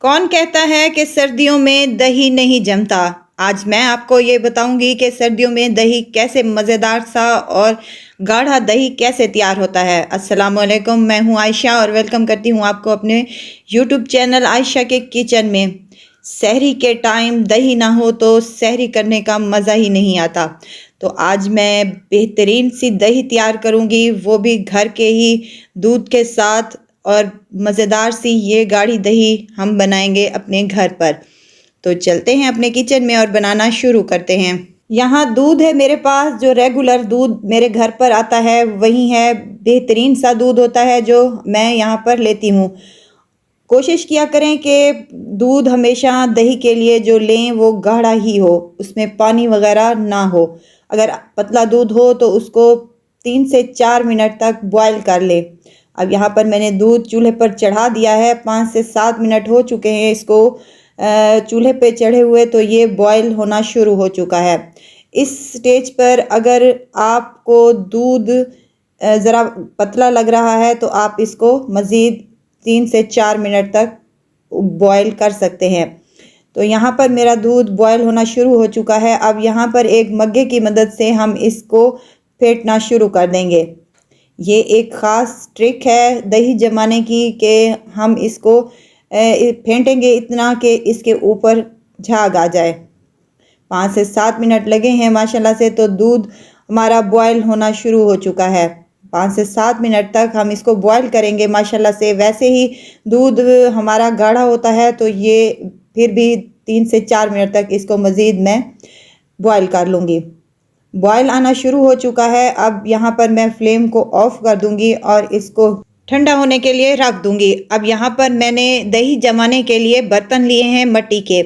कौन कहता है कि सर्दियों में दही नहीं जमता। आज मैं आपको ये बताऊंगी कि सर्दियों में दही कैसे मज़ेदार सा और गाढ़ा दही कैसे तैयार होता है। अस्सलाम वालेकुम, मैं हूँ आयशा और वेलकम करती हूँ आपको अपने यूट्यूब चैनल आयशा के किचन में। सहरी के टाइम दही ना हो तो सहरी करने का मज़ा ही नहीं आता। तो आज मैं बेहतरीन सी दही तैयार करूँगी, वो भी घर के ही दूध के साथ, और मज़ेदार सी ये गाढ़ी दही हम बनाएंगे अपने घर पर। तो चलते हैं अपने किचन में और बनाना शुरू करते हैं। यहाँ दूध है मेरे पास, जो रेगुलर दूध मेरे घर पर आता है वही है। बेहतरीन सा दूध होता है जो मैं यहाँ पर लेती हूँ। कोशिश किया करें कि दूध हमेशा दही के लिए जो लें वो गाढ़ा ही हो, उसमें पानी वगैरह ना हो। अगर पतला दूध हो तो उसको 3 से 4 मिनट तक बॉयल कर ले। अब यहाँ पर मैंने दूध चूल्हे पर चढ़ा दिया है। 5 से 7 मिनट हो चुके हैं इसको चूल्हे पे चढ़े हुए, तो ये बॉयल होना शुरू हो चुका है। इस स्टेज पर अगर आपको दूध ज़रा पतला लग रहा है तो आप इसको मज़ीद 3 से 4 मिनट तक बॉयल कर सकते हैं। तो यहाँ पर मेरा दूध बॉयल होना शुरू हो चुका है। अब यहाँ पर एक मग्गे की मदद से हम इसको फेंटना शुरू कर देंगे। ये एक ख़ास ट्रिक है दही जमाने की कि हम इसको फेंटेंगे इतना कि इसके ऊपर झाग आ जाए। 5 से 7 मिनट लगे हैं माशाल्लाह से, तो दूध हमारा बॉयल होना शुरू हो चुका है। 5 से 7 मिनट तक हम इसको बॉयल करेंगे माशाल्लाह से। वैसे ही दूध हमारा गाढ़ा होता है, तो ये फिर भी 3 से 4 मिनट तक इसको मज़ीद मैं बॉयल कर लूँगी। बॉयल आना शुरू हो चुका है। अब यहाँ पर मैं फ्लेम को ऑफ कर दूँगी और इसको ठंडा होने के लिए रख दूँगी। अब यहाँ पर मैंने दही जमाने के लिए बर्तन लिए हैं मट्टी के।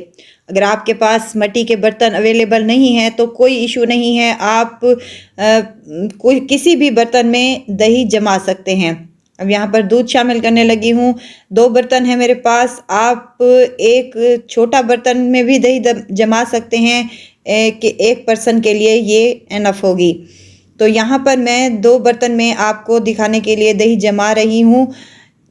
अगर आपके पास मट्टी के बर्तन अवेलेबल नहीं हैं तो कोई इशू नहीं है, आप कोई किसी भी बर्तन में दही जमा सकते हैं। अब यहाँ पर दूध शामिल करने लगी हूँ। 2 बर्तन है मेरे पास। आप एक छोटा बर्तन में भी दही जमा सकते हैं कि एक पर्सन के लिए ये एनफ होगी। तो यहाँ पर मैं 2 बर्तन में आपको दिखाने के लिए दही जमा रही हूँ।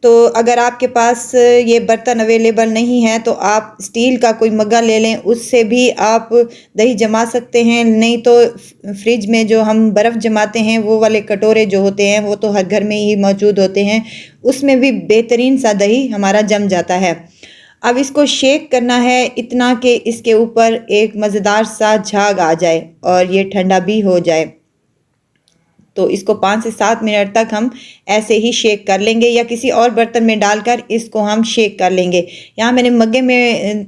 तो अगर आपके पास ये बर्तन अवेलेबल नहीं है तो आप स्टील का कोई मग्गा ले लें, उससे भी आप दही जमा सकते हैं। नहीं तो फ्रिज में जो हम बर्फ़ जमाते हैं वो वाले कटोरे जो होते हैं वो तो हर घर में ही मौजूद होते हैं, उसमें भी बेहतरीन सा दही हमारा जम जाता है। अब इसको शेक करना है इतना कि इसके ऊपर एक मज़ेदार सा झाग आ जाए और ये ठंडा भी हो जाए। तो इसको 5 से 7 मिनट तक हम ऐसे ही शेक कर लेंगे, या किसी और बर्तन में डालकर इसको हम शेक कर लेंगे। यहाँ मैंने मग्गे में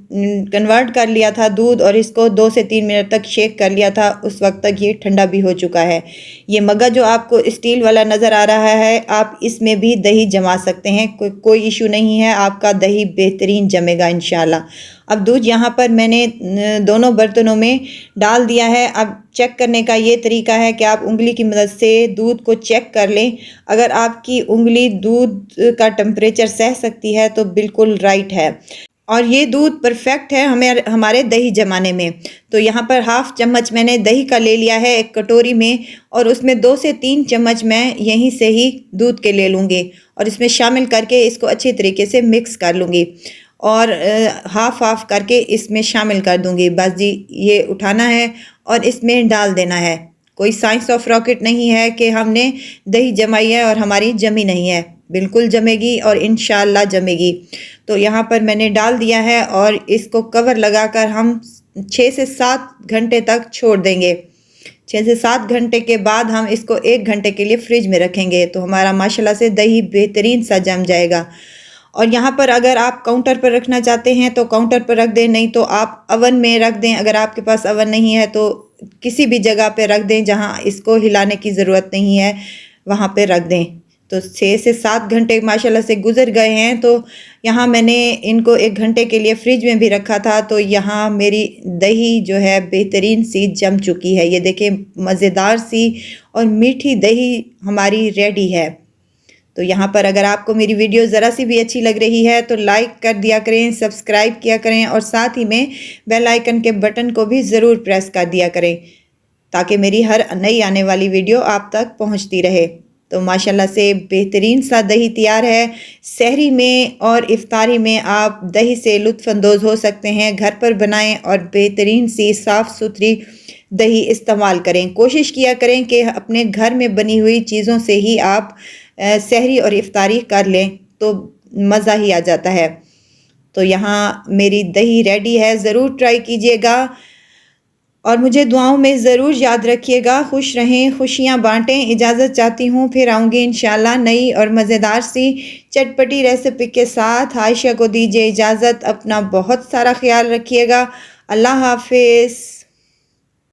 कन्वर्ट कर लिया था दूध और इसको 2 से 3 मिनट तक शेक कर लिया था। उस वक्त तक ये ठंडा भी हो चुका है। ये मग्गा जो आपको स्टील वाला नज़र आ रहा है, आप इसमें भी दही जमा सकते हैं। कोई इशू नहीं है, आपका दही बेहतरीन जमेगा इंशाल्लाह। अब दूध यहाँ पर मैंने दोनों बर्तनों में डाल दिया है। अब चेक करने का ये तरीका है कि आप उंगली की मदद से दूध को चेक कर लें। अगर आपकी उंगली दूध का टेम्परेचर सह सकती है तो बिल्कुल राइट है, और ये दूध परफेक्ट है हमारे दही जमाने में। तो यहाँ पर हाफ़ चम्मच मैंने दही का ले लिया है एक कटोरी में, और उसमें 2 से 3 चम्मच मैं यहीं से ही दूध के ले लूँगी और इसमें शामिल करके इसको अच्छी तरीके से मिक्स कर लूँगी और हाफ़ हाफ़ करके इसमें शामिल कर दूँगी। बस जी, ये उठाना है और इसमें डाल देना है। कोई साइंस ऑफ रॉकेट नहीं है कि हमने दही जमाई है और हमारी जमी नहीं है, बिल्कुल जमेगी और इंशाल्लाह जमेगी। तो यहाँ पर मैंने डाल दिया है और इसको कवर लगाकर हम 6 से 7 घंटे तक छोड़ देंगे। 6 से 7 घंटे के बाद हम इसको 1 घंटे के लिए फ्रिज में रखेंगे, तो हमारा माशाल्लाह से दही बेहतरीन सा जम जाएगा। और यहाँ पर अगर आप काउंटर पर रखना चाहते हैं तो काउंटर पर रख दें, नहीं तो आप अवन में रख दें। अगर आपके पास अवन नहीं है तो किसी भी जगह पे रख दें जहाँ इसको हिलाने की ज़रूरत नहीं है, वहाँ पे रख दें। तो 6 से 7 घंटे माशाल्लाह से गुज़र गए हैं। तो यहाँ मैंने इनको 1 घंटे के लिए फ्रिज में भी रखा था। तो यहाँ मेरी दही जो है बेहतरीन सी जम चुकी है। ये देखें, मज़ेदार सी और मीठी दही हमारी रेडी है। तो यहाँ पर अगर आपको मेरी वीडियो ज़रा सी भी अच्छी लग रही है तो लाइक कर दिया करें, सब्सक्राइब किया करें और साथ ही में बेल आइकन के बटन को भी ज़रूर प्रेस कर दिया करें ताकि मेरी हर नई आने वाली वीडियो आप तक पहुँचती रहे। तो माशाल्लाह से बेहतरीन सा दही तैयार है। सहरी में और इफ्तारी में आप दही से लुत्फ़अंदोज़ हो सकते हैं। घर पर बनाएं और बेहतरीन सी साफ़ सुथरी दही इस्तेमाल करें। कोशिश किया करें कि अपने घर में बनी हुई चीज़ों से ही आप सहरी और इफ्तारी कर लें तो मज़ा ही आ जाता है। तो यहाँ मेरी दही रेडी है, ज़रूर ट्राई कीजिएगा और मुझे दुआओं में ज़रूर याद रखिएगा। खुश रहें, खुशियाँ बाँटें। इजाज़त चाहती हूँ, फिर आऊँगी इंशाअल्लाह नई और मज़ेदार सी चटपटी रेसिपी के साथ। आयशा को दीजिए इजाज़त, अपना बहुत सारा ख़्याल रखिएगा। अल्लाह हाफ़िज़।